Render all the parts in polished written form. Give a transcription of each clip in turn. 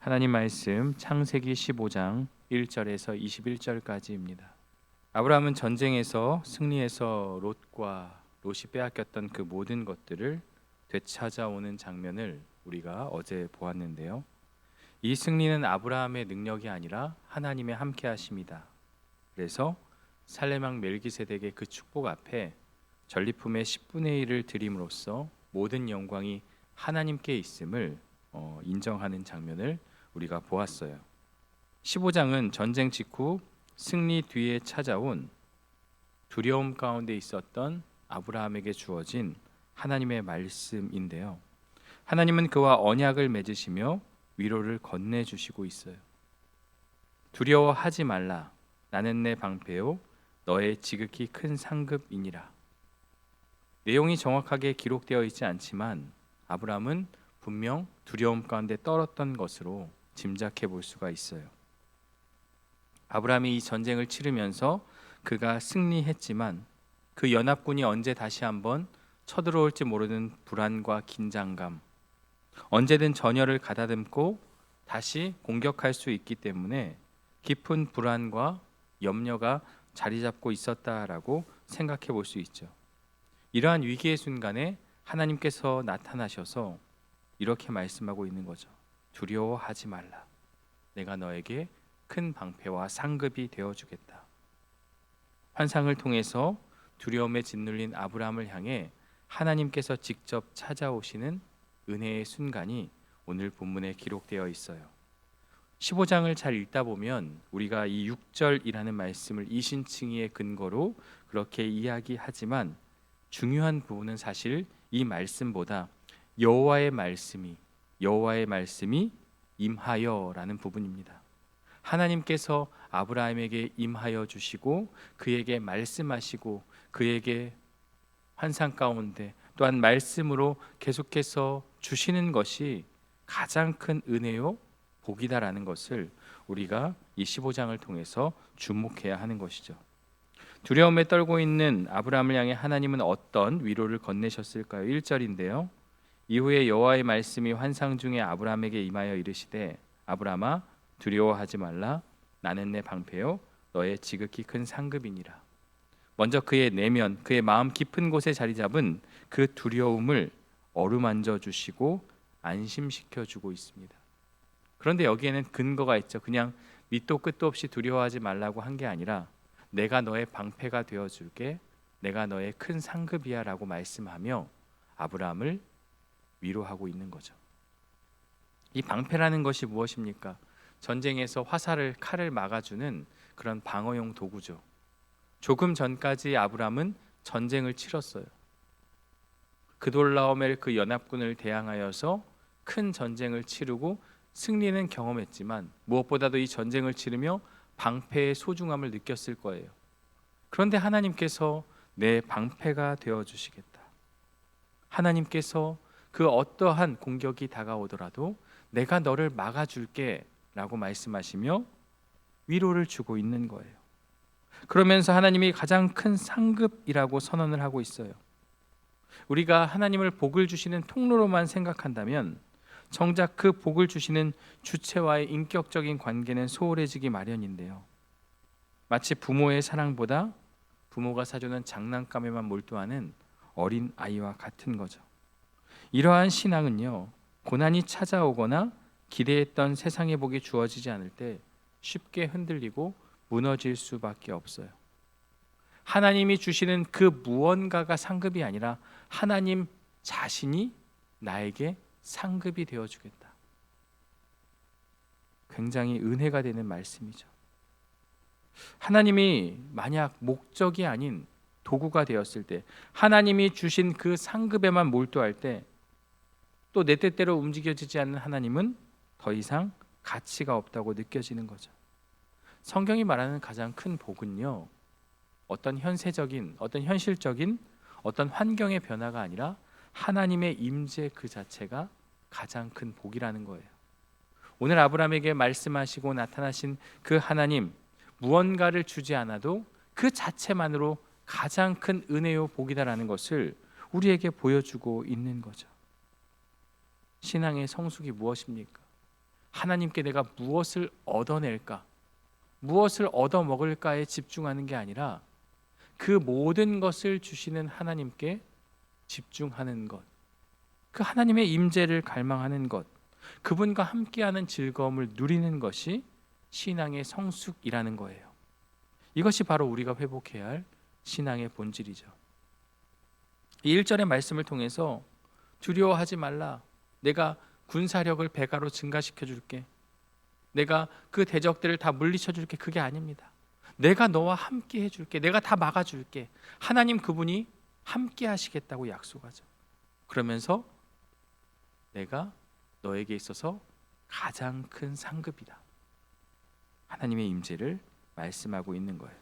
하나님 말씀 창세기 15장 1절에서 21절까지입니다. 아브라함은 전쟁에서 승리해서 롯이 빼앗겼던 그 모든 것들을 되찾아오는 장면을 우리가 어제 보았는데요. 이 승리는 아브라함의 능력이 아니라 하나님의 함께하심이다. 그래서 살레망 멜기세덱의 그 축복 앞에 전리품의 10분의 1을 드림으로써 모든 영광이 하나님께 있음을 인정하는 장면을 우리가 보았어요. 15장은 전쟁 직후 승리 뒤에 찾아온 두려움 가운데 있었던 아브라함에게 주어진 하나님의 말씀인데요. 하나님은 그와 언약을 맺으시며 위로를 건네주시고 있어요. 두려워하지 말라. 나는 내 방패요 너의 지극히 큰 상급이니라. 내용이 정확하게 기록되어 있지 않지만 아브라함은 분명 두려움 가운데 떨었던 것으로 짐작해 볼 수가 있어요. 아브라함이 이 전쟁을 치르면서 그가 승리했지만 그 연합군이 언제 다시 한번 쳐들어올지 모르는 불안과 긴장감, 언제든 전열을 가다듬고 다시 공격할 수 있기 때문에 깊은 불안과 염려가 자리 잡고 있었다라고 생각해 볼 수 있죠. 이러한 위기의 순간에 하나님께서 나타나셔서 이렇게 말씀하고 있는 거죠. 두려워하지 말라. 내가 너에게 큰 방패와 상급이 되어주겠다. 환상을 통해서 두려움에 짓눌린 아브라함을 향해 하나님께서 직접 찾아오시는 은혜의 순간이 오늘 본문에 기록되어 있어요. 15장을 잘 읽다 보면 우리가 이 6절이라는 말씀을 이신칭의의 근거로 그렇게 이야기하지만 중요한 부분은 사실 이 말씀보다 여호와의 말씀이 임하여라는 부분입니다. 하나님께서 아브라함에게 임하여 주시고 그에게 말씀하시고 그에게 환상 가운데 또한 말씀으로 계속해서 주시는 것이 가장 큰 은혜요 복이다라는 것을 우리가 이 15장을 통해서 주목해야 하는 것이죠. 두려움에 떨고 있는 아브라함을 향해 하나님은 어떤 위로를 건네셨을까요? 1절인데요. 이후에 여호와의 말씀이 환상 중에 아브라함에게 임하여 이르시되 아브라함아 두려워하지 말라. 나는 내 방패요 너의 지극히 큰 상급이니라. 먼저 그의 내면, 그의 마음 깊은 곳에 자리 잡은 그 두려움을 어루만져 주시고 안심시켜 주고 있습니다. 그런데 여기에는 근거가 있죠. 그냥 밑도 끝도 없이 두려워하지 말라고 한 게 아니라 내가 너의 방패가 되어줄게, 내가 너의 큰 상급이야 라고 말씀하며 아브라함을 위로하고 있는 거죠. 이 방패라는 것이 무엇입니까? 전쟁에서 칼을 막아주는 그런 방어용 도구죠. 조금 전까지 아브라함은 전쟁을 치렀어요. 그돌라오멜 그 연합군을 대항하여서 큰 전쟁을 치르고 승리는 경험했지만 무엇보다도 이 전쟁을 치르며 방패의 소중함을 느꼈을 거예요. 그런데 하나님께서 내 방패가 되어주시겠다. 하나님께서 그 어떠한 공격이 다가오더라도 내가 너를 막아줄게 라고 말씀하시며 위로를 주고 있는 거예요. 그러면서 하나님이 가장 큰 상급이라고 선언을 하고 있어요. 우리가 하나님을 복을 주시는 통로로만 생각한다면 정작 그 복을 주시는 주체와의 인격적인 관계는 소홀해지기 마련인데요. 마치 부모의 사랑보다 부모가 사주는 장난감에만 몰두하는 어린 아이와 같은 거죠. 이러한 신앙은요, 고난이 찾아오거나 기대했던 세상의 복이 주어지지 않을 때 쉽게 흔들리고 무너질 수밖에 없어요. 하나님이 주시는 그 무언가가 상급이 아니라 하나님 자신이 나에게 상급이 되어주겠다. 굉장히 은혜가 되는 말씀이죠. 하나님이 만약 목적이 아닌 도구가 되었을 때, 하나님이 주신 그 상급에만 몰두할 때, 또 내 뜻대로 움직여지지 않는 하나님은 더 이상 가치가 없다고 느껴지는 거죠. 성경이 말하는 가장 큰 복은요, 어떤 현세적인, 어떤 현실적인 어떤 환경의 변화가 아니라 하나님의 임재 그 자체가 가장 큰 복이라는 거예요. 오늘 아브라함에게 말씀하시고 나타나신 그 하나님, 무언가를 주지 않아도 그 자체만으로 가장 큰 은혜요 복이다라는 것을 우리에게 보여주고 있는 거죠. 신앙의 성숙이 무엇입니까? 하나님께 내가 무엇을 얻어낼까, 무엇을 얻어 먹을까에 집중하는 게 아니라 그 모든 것을 주시는 하나님께 집중하는 것, 그 하나님의 임재를 갈망하는 것, 그분과 함께하는 즐거움을 누리는 것이 신앙의 성숙이라는 거예요. 이것이 바로 우리가 회복해야 할 신앙의 본질이죠. 이 1절의 말씀을 통해서 두려워하지 말라, 내가 군사력을 배가로 증가시켜 줄게, 내가 그 대적들을 다 물리쳐 줄게, 그게 아닙니다. 내가 너와 함께 해줄게, 내가 다 막아줄게. 하나님 그분이 함께 하시겠다고 약속하죠. 그러면서 내가 너에게 있어서 가장 큰 상급이다, 하나님의 임재를 말씀하고 있는 거예요.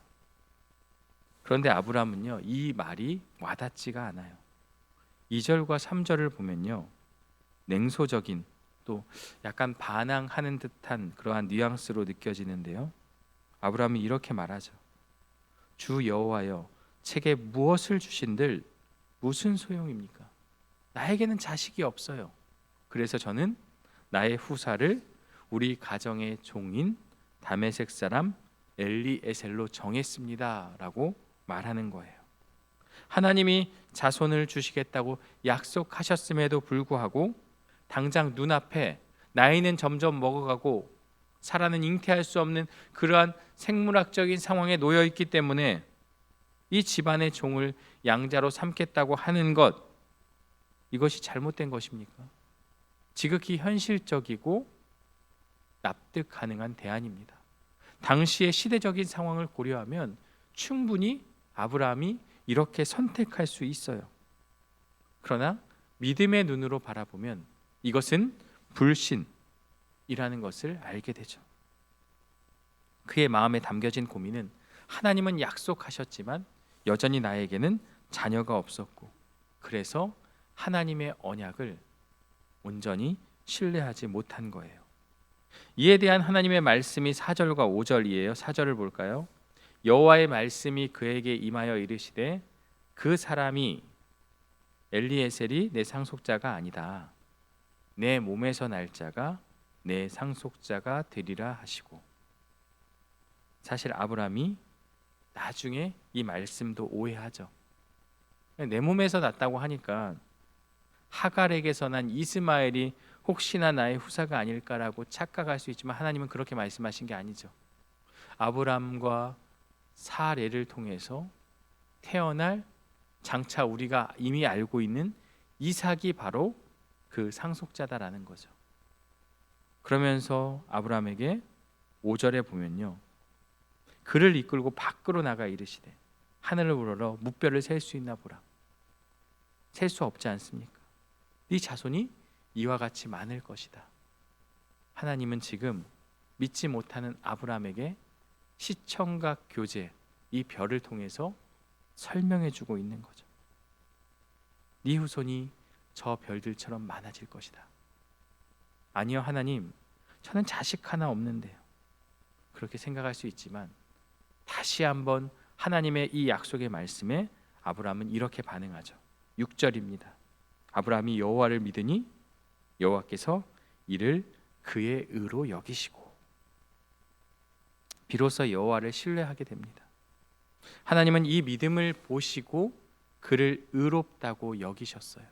그런데 아브라함은요, 이 말이 와닿지가 않아요. 2절과 3절을 보면요, 냉소적인, 또 약간 반항하는 듯한 그러한 뉘앙스로 느껴지는데요, 아브라함이 이렇게 말하죠. 주 여호와여, 책에 무엇을 주신들 무슨 소용입니까? 나에게는 자식이 없어요. 그래서 저는 나의 후사를 우리 가정의 종인 다메섹 사람 엘리에셀로 정했습니다 라고 말하는 거예요. 하나님이 자손을 주시겠다고 약속하셨음에도 불구하고 당장 눈앞에 나이는 점점 먹어가고 살아는 잉태할 수 없는 그러한 생물학적인 상황에 놓여 있기 때문에 이 집안의 종을 양자로 삼겠다고 하는 것, 이것이 잘못된 것입니까? 지극히 현실적이고 납득 가능한 대안입니다. 당시의 시대적인 상황을 고려하면 충분히 아브라함이 이렇게 선택할 수 있어요. 그러나 믿음의 눈으로 바라보면 이것은 불신이라는 것을 알게 되죠. 그의 마음에 담겨진 고민은, 하나님은 약속하셨지만 여전히 나에게는 자녀가 없었고, 그래서 하나님의 언약을 온전히 신뢰하지 못한 거예요. 이에 대한 하나님의 말씀이 4절과 5절이에요. 4절을 볼까요? 여호와의 말씀이 그에게 임하여 이르시되 그 사람이 엘리에셀이 내 상속자가 아니다, 내 몸에서 날 자가 내 상속자가 되리라 하시고. 사실 아브라함이 나중에 이 말씀도 오해하죠. 내 몸에서 났다고 하니까 하갈에게서 난 이스마엘이 혹시나 나의 후사가 아닐까라고 착각할 수 있지만 하나님은 그렇게 말씀하신 게 아니죠. 아브라함과 사레를 통해서 태어날, 장차 우리가 이미 알고 있는 이삭이 바로 그 상속자다라는 거죠. 그러면서 아브라함에게 5절에 보면요, 그를 이끌고 밖으로 나가 이르시되 하늘을 우러러 무뼈를 셀 수 있나 보라. 셀 수 없지 않습니까? 네 자손이 이와 같이 많을 것이다. 하나님은 지금 믿지 못하는 아브라함에게 시청각 교제, 이 별을 통해서 설명해 주고 있는 거죠. 네 후손이 저 별들처럼 많아질 것이다. 아니요 하나님, 저는 자식 하나 없는데요. 그렇게 생각할 수 있지만 다시 한번 하나님의 이 약속의 말씀에 아브라함은 이렇게 반응하죠. 6절입니다. 아브라함이 여호와를 믿으니 여호와께서 이를 그의 의로 여기시고. 비로소 여호와를 신뢰하게 됩니다. 하나님은 이 믿음을 보시고 그를 의롭다고 여기셨어요.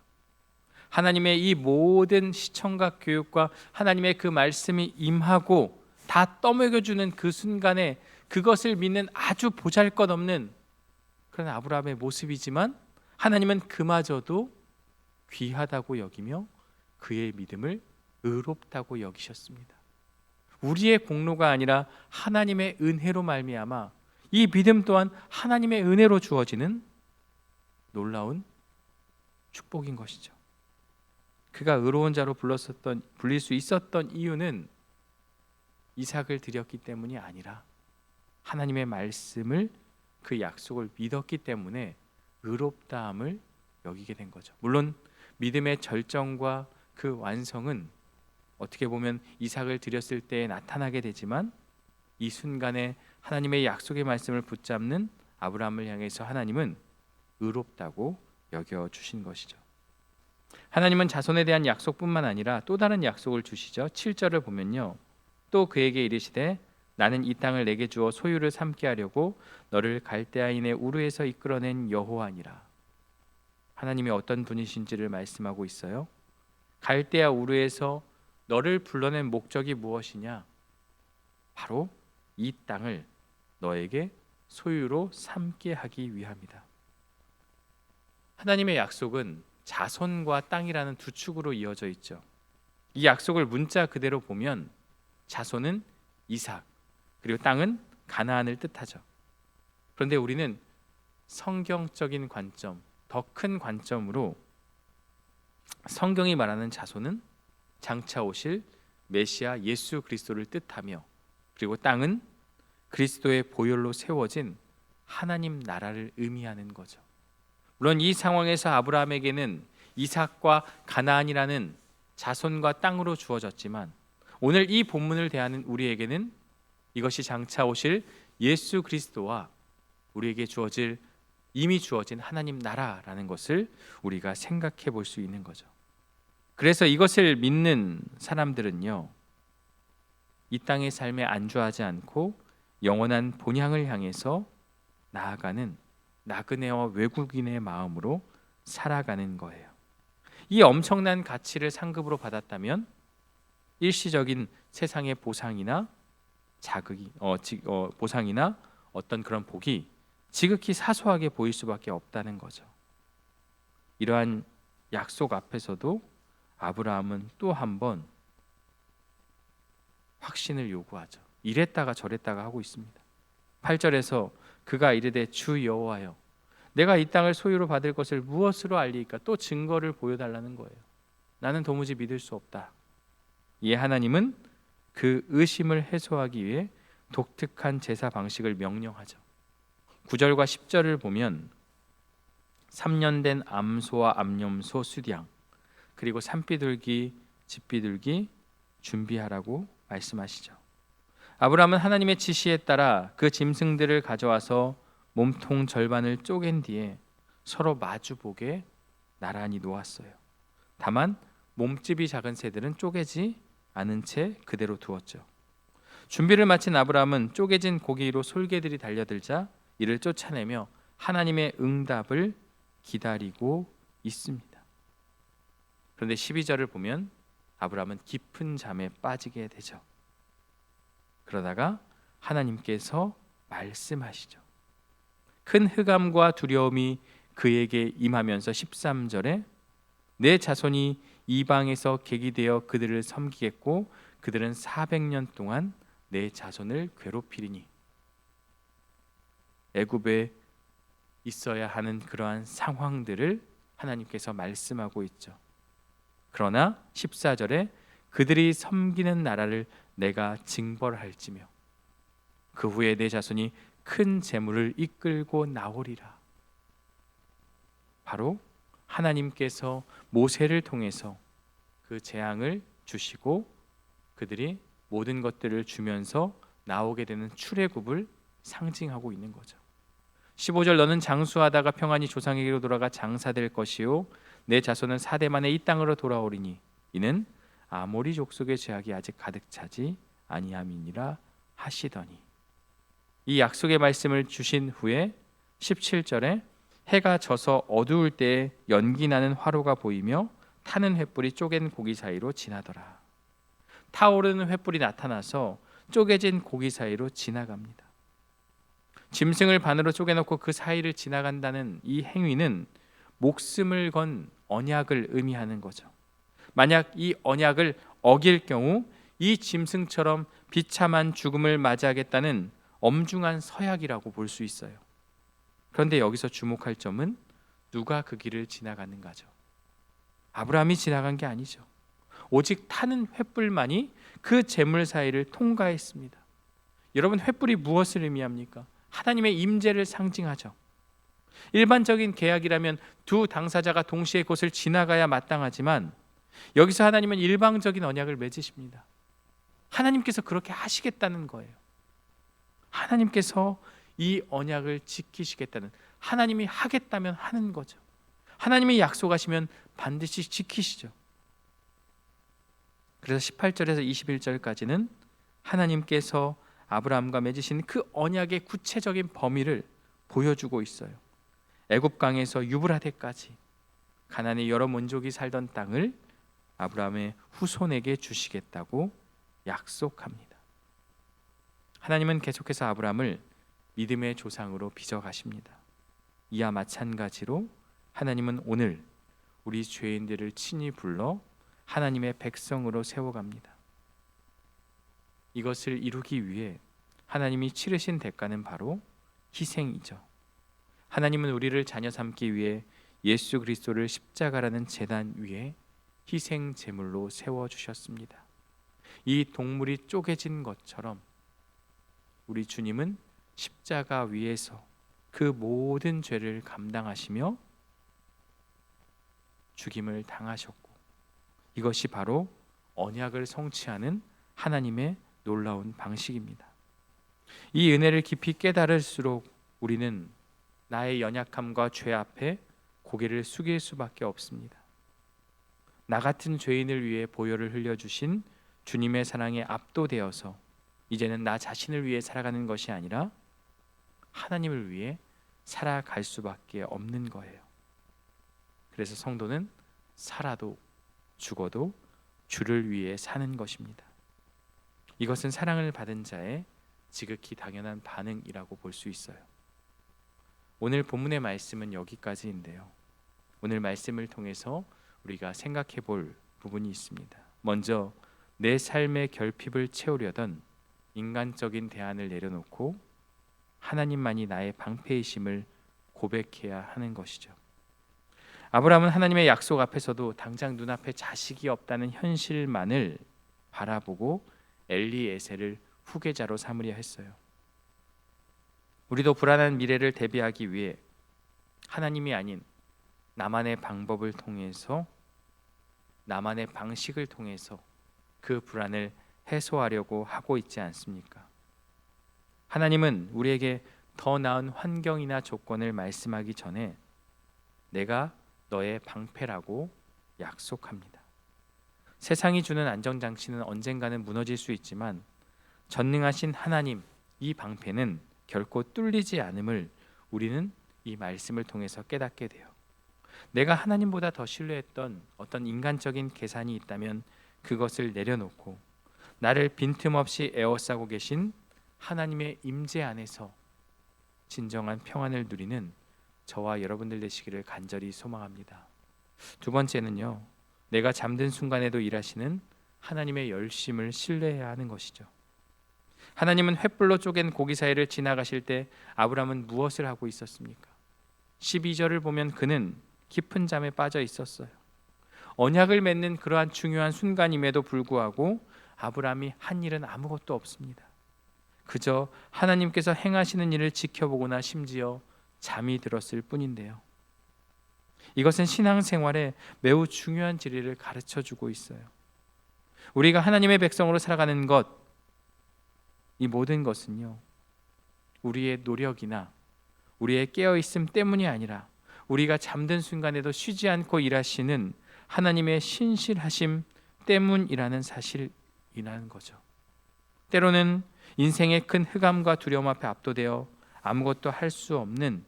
하나님의 이 모든 시청각 교육과 하나님의 그 말씀이 임하고 다 떠먹여주는 그 순간에 그것을 믿는 아주 보잘것없는 그런 아브라함의 모습이지만 하나님은 그마저도 귀하다고 여기며 그의 믿음을 의롭다고 여기셨습니다. 우리의 공로가 아니라 하나님의 은혜로 말미암아 이 믿음 또한 하나님의 은혜로 주어지는 놀라운 축복인 것이죠. 그가 의로운 자로 불릴 수 있었던 이유는 이삭을 드렸기 때문이 아니라 하나님의 말씀을, 그 약속을 믿었기 때문에 의롭다함을 여기게 된 거죠. 물론 믿음의 절정과 그 완성은 어떻게 보면 이삭을 드렸을 때 나타나게 되지만 이 순간에 하나님의 약속의 말씀을 붙잡는 아브라함을 향해서 하나님은 의롭다고 여겨주신 것이죠. 하나님은 자손에 대한 약속뿐만 아니라 또 다른 약속을 주시죠. 7절을 보면요. 또 그에게 이르시되 나는 이 땅을 내게 주어 소유를 삼게 하려고 너를 갈대아인의 우르에서 이끌어낸 여호와니라. 하나님이 어떤 분이신지를 말씀하고 있어요. 갈대아 우르에서 너를 불러낸 목적이 무엇이냐? 바로 이 땅을 너에게 소유로 삼게 하기 위함이다. 하나님의 약속은 자손과 땅이라는 두 축으로 이어져 있죠. 이 약속을 문자 그대로 보면 자손은 이삭, 그리고 땅은 가나안을 뜻하죠. 그런데 우리는 성경적인 관점, 더 큰 관점으로 성경이 말하는 자손은 장차 오실 메시아 예수 그리스도를 뜻하며, 그리고 땅은 그리스도의 보혈로 세워진 하나님 나라를 의미하는 거죠. 물론 이 상황에서 아브라함에게는 이삭과 가나안이라는 자손과 땅으로 주어졌지만, 오늘 이 본문을 대하는 우리에게는 이것이 장차 오실 예수 그리스도와 우리에게 이미 주어진 하나님 나라라는 것을 우리가 생각해 볼 수 있는 거죠. 그래서 이것을 믿는 사람들은요, 이 땅의 삶에 안주하지 않고 영원한 본향을 향해서 나아가는 나그네와 외국인의 마음으로 살아가는 거예요. 이 엄청난 가치를 상급으로 받았다면 일시적인 세상의 보상이나 보상이나 어떤 그런 복이 지극히 사소하게 보일 수밖에 없다는 거죠. 이러한 약속 앞에서도 아브라함은 또 한 번 확신을 요구하죠. 이랬다가 저랬다가 하고 있습니다. 8절에서 그가 이르되 주 여호와여, 내가 이 땅을 소유로 받을 것을 무엇으로 알리까? 또 증거를 보여달라는 거예요. 나는 도무지 믿을 수 없다. 이에 하나님은 그 의심을 해소하기 위해 독특한 제사 방식을 명령하죠. 9절과 10절을 보면 3년 된 암소와 암염소 수량, 그리고 산비둘기, 집비둘기 준비하라고 말씀하시죠. 아브라함은 하나님의 지시에 따라 그 짐승들을 가져와서 몸통 절반을 쪼갠 뒤에 서로 마주보게 나란히 놓았어요. 다만 몸집이 작은 새들은 쪼개지 않은 채 그대로 두었죠. 준비를 마친 아브라함은 쪼개진 고기로 솔개들이 달려들자 이를 쫓아내며 하나님의 응답을 기다리고 있습니다. 그런데 12절을 보면 아브라함은 깊은 잠에 빠지게 되죠. 그러다가 하나님께서 말씀하시죠. 큰 흑암과 두려움이 그에게 임하면서 13절에 내 자손이 이방에서 객이 되어 그들을 섬기겠고 그들은 400년 동안 내 자손을 괴롭히리니, 애굽에 있어야 하는 그러한 상황들을 하나님께서 말씀하고 있죠. 그러나 14절에 그들이 섬기는 나라를 내가 징벌할지며 그 후에 내 자손이 큰 재물을 이끌고 나오리라. 바로 하나님께서 모세를 통해서 그 재앙을 주시고 그들이 모든 것들을 주면서 나오게 되는 출애굽을 상징하고 있는 거죠. 15절 너는 장수하다가 평안히 조상에게로 돌아가 장사될 것이요 내 자손은 4대 만에 이 땅으로 돌아오리니 이는 아모리 족속의 죄악이 아직 가득 차지 아니함이니라 하시더니, 이 약속의 말씀을 주신 후에 17절에 해가 져서 어두울 때에 연기 나는 화로가 보이며 타는 횃불이 쪼갠 고기 사이로 지나더라. 타오르는 횃불이 나타나서 쪼개진 고기 사이로 지나갑니다. 짐승을 반으로 쪼개놓고 그 사이를 지나간다는 이 행위는 목숨을 건 언약을 의미하는 거죠. 만약 이 언약을 어길 경우 이 짐승처럼 비참한 죽음을 맞이하겠다는 엄중한 서약이라고 볼 수 있어요. 그런데 여기서 주목할 점은 누가 그 길을 지나가는가죠. 아브라함이 지나간 게 아니죠. 오직 타는 횃불만이 그 재물 사이를 통과했습니다. 여러분, 횃불이 무엇을 의미합니까? 하나님의 임재를 상징하죠. 일반적인 계약이라면 두 당사자가 동시에 그것을 지나가야 마땅하지만 여기서 하나님은 일방적인 언약을 맺으십니다. 하나님께서 그렇게 하시겠다는 거예요. 하나님께서 이 언약을 지키시겠다는, 하나님이 하겠다면 하는 거죠. 하나님이 약속하시면 반드시 지키시죠. 그래서 18절에서 21절까지는 하나님께서 아브라함과 맺으신 그 언약의 구체적인 범위를 보여주고 있어요. 애굽 강에서 유브라데까지 가나안의 여러 민족이 살던 땅을 아브라함의 후손에게 주시겠다고 약속합니다. 하나님은 계속해서 아브라함을 믿음의 조상으로 빚어가십니다. 이와 마찬가지로 하나님은 오늘 우리 죄인들을 친히 불러 하나님의 백성으로 세워갑니다. 이것을 이루기 위해 하나님이 치르신 대가는 바로 희생이죠. 하나님은 우리를 자녀 삼기 위해 예수 그리스도를 십자가라는 제단 위에 희생 제물로 세워주셨습니다. 이 동물이 쪼개진 것처럼 우리 주님은 십자가 위에서 그 모든 죄를 감당하시며 죽임을 당하셨고, 이것이 바로 언약을 성취하는 하나님의 놀라운 방식입니다. 이 은혜를 깊이 깨달을수록 우리는 나의 연약함과 죄 앞에 고개를 숙일 수밖에 없습니다. 나 같은 죄인을 위해 보혈을 흘려주신 주님의 사랑에 압도되어서 이제는 나 자신을 위해 살아가는 것이 아니라 하나님을 위해 살아갈 수밖에 없는 거예요. 그래서 성도는 살아도 죽어도 주를 위해 사는 것입니다. 이것은 사랑을 받은 자의 지극히 당연한 반응이라고 볼 수 있어요. 오늘 본문의 말씀은 여기까지인데요. 오늘 말씀을 통해서 우리가 생각해 볼 부분이 있습니다. 먼저 내 삶의 결핍을 채우려던 인간적인 대안을 내려놓고 하나님만이 나의 방패이심을 고백해야 하는 것이죠. 아브라함은 하나님의 약속 앞에서도 당장 눈앞에 자식이 없다는 현실만을 바라보고 엘리에셀을 후계자로 삼으려 했어요. 우리도 불안한 미래를 대비하기 위해 하나님이 아닌 나만의 방법을 통해서, 나만의 방식을 통해서 그 불안을 해소하려고 하고 있지 않습니까? 하나님은 우리에게 더 나은 환경이나 조건을 말씀하기 전에 내가 너의 방패라고 약속합니다. 세상이 주는 안전장치는 언젠가는 무너질 수 있지만 전능하신 하나님, 이 방패는 결코 뚫리지 않음을 우리는 이 말씀을 통해서 깨닫게 돼요. 내가 하나님보다 더 신뢰했던 어떤 인간적인 계산이 있다면 그것을 내려놓고 나를 빈틈없이 에워싸고 계신 하나님의 임재 안에서 진정한 평안을 누리는 저와 여러분들 되시기를 간절히 소망합니다. 두 번째는요, 내가 잠든 순간에도 일하시는 하나님의 열심을 신뢰해야 하는 것이죠. 하나님은 횃불로 쪼갠 고기 사이를 지나가실 때 아브라함은 무엇을 하고 있었습니까? 12절을 보면 그는 깊은 잠에 빠져 있었어요. 언약을 맺는 그러한 중요한 순간임에도 불구하고 아브라함이 한 일은 아무것도 없습니다. 그저 하나님께서 행하시는 일을 지켜보거나 심지어 잠이 들었을 뿐인데요. 이것은 신앙생활에 매우 중요한 진리를 가르쳐주고 있어요. 우리가 하나님의 백성으로 살아가는 것, 이 모든 것은요, 우리의 노력이나 우리의 깨어있음 때문이 아니라 우리가 잠든 순간에도 쉬지 않고 일하시는 하나님의 신실하심 때문이라는 사실이라는 거죠. 때로는 인생의 큰 흑암과 두려움 앞에 압도되어 아무것도 할 수 없는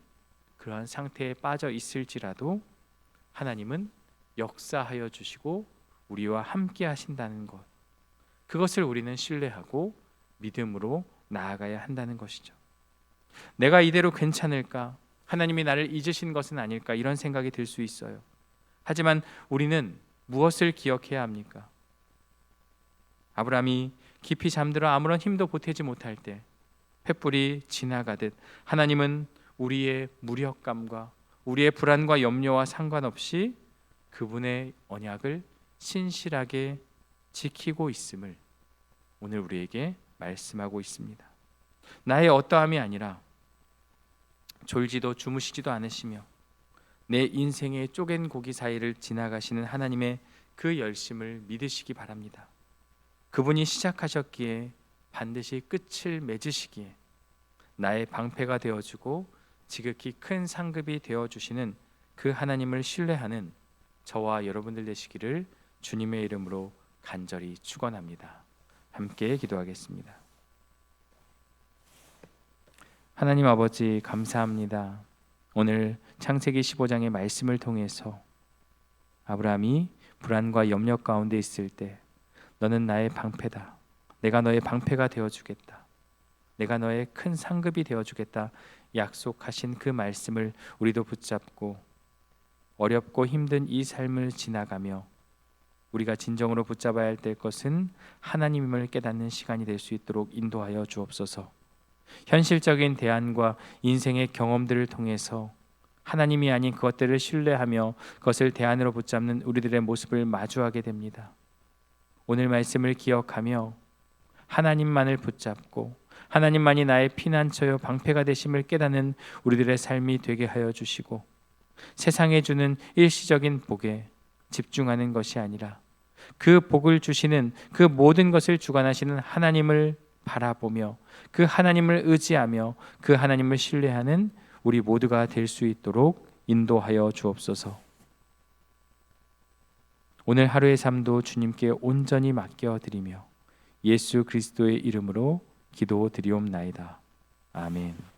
그러한 상태에 빠져 있을지라도 하나님은 역사하여 주시고 우리와 함께 하신다는 것, 그것을 우리는 신뢰하고 믿음으로 나아가야 한다는 것이죠. 내가 이대로 괜찮을까? 하나님이 나를 잊으신 것은 아닐까? 이런 생각이 들 수 있어요. 하지만 우리는 무엇을 기억해야 합니까? 아브라함이 깊이 잠들어 아무런 힘도 보태지 못할 때 횃불이 지나가듯 하나님은 우리의 무력감과 우리의 불안과 염려와 상관없이 그분의 언약을 신실하게 지키고 있음을 오늘 우리에게 말씀하고 있습니다. 나의 어떠함이 아니라 졸지도 주무시지도 않으시며 내 인생의 쪼갠 고기 사이를 지나가시는 하나님의 그 열심을 믿으시기 바랍니다. 그분이 시작하셨기에 반드시 끝을 맺으시기에 나의 방패가 되어주고 지극히 큰 상급이 되어주시는 그 하나님을 신뢰하는 저와 여러분들 되시기를 주님의 이름으로 간절히 축원합니다. 함께 기도하겠습니다. 하나님 아버지, 감사합니다. 오늘 창세기 15장의 말씀을 통해서 아브라함이 불안과 염려 가운데 있을 때 너는 나의 방패다, 내가 너의 방패가 되어주겠다, 내가 너의 큰 상급이 되어주겠다 약속하신 그 말씀을 우리도 붙잡고 어렵고 힘든 이 삶을 지나가며 우리가 진정으로 붙잡아야 할 것은 하나님임을 깨닫는 시간이 될 수 있도록 인도하여 주옵소서. 현실적인 대안과 인생의 경험들을 통해서 하나님이 아닌 그것들을 신뢰하며 그것을 대안으로 붙잡는 우리들의 모습을 마주하게 됩니다. 오늘 말씀을 기억하며 하나님만을 붙잡고 하나님만이 나의 피난처요 방패가 되심을 깨닫는 우리들의 삶이 되게 하여 주시고, 세상에 주는 일시적인 복에 집중하는 것이 아니라 그 복을 주시는 그 모든 것을 주관하시는 하나님을 바라보며 그 하나님을 의지하며 그 하나님을 신뢰하는 우리 모두가 될 수 있도록 인도하여 주옵소서. 오늘 하루의 삶도 주님께 온전히 맡겨드리며 예수 그리스도의 이름으로 기도드리옵나이다. 아멘.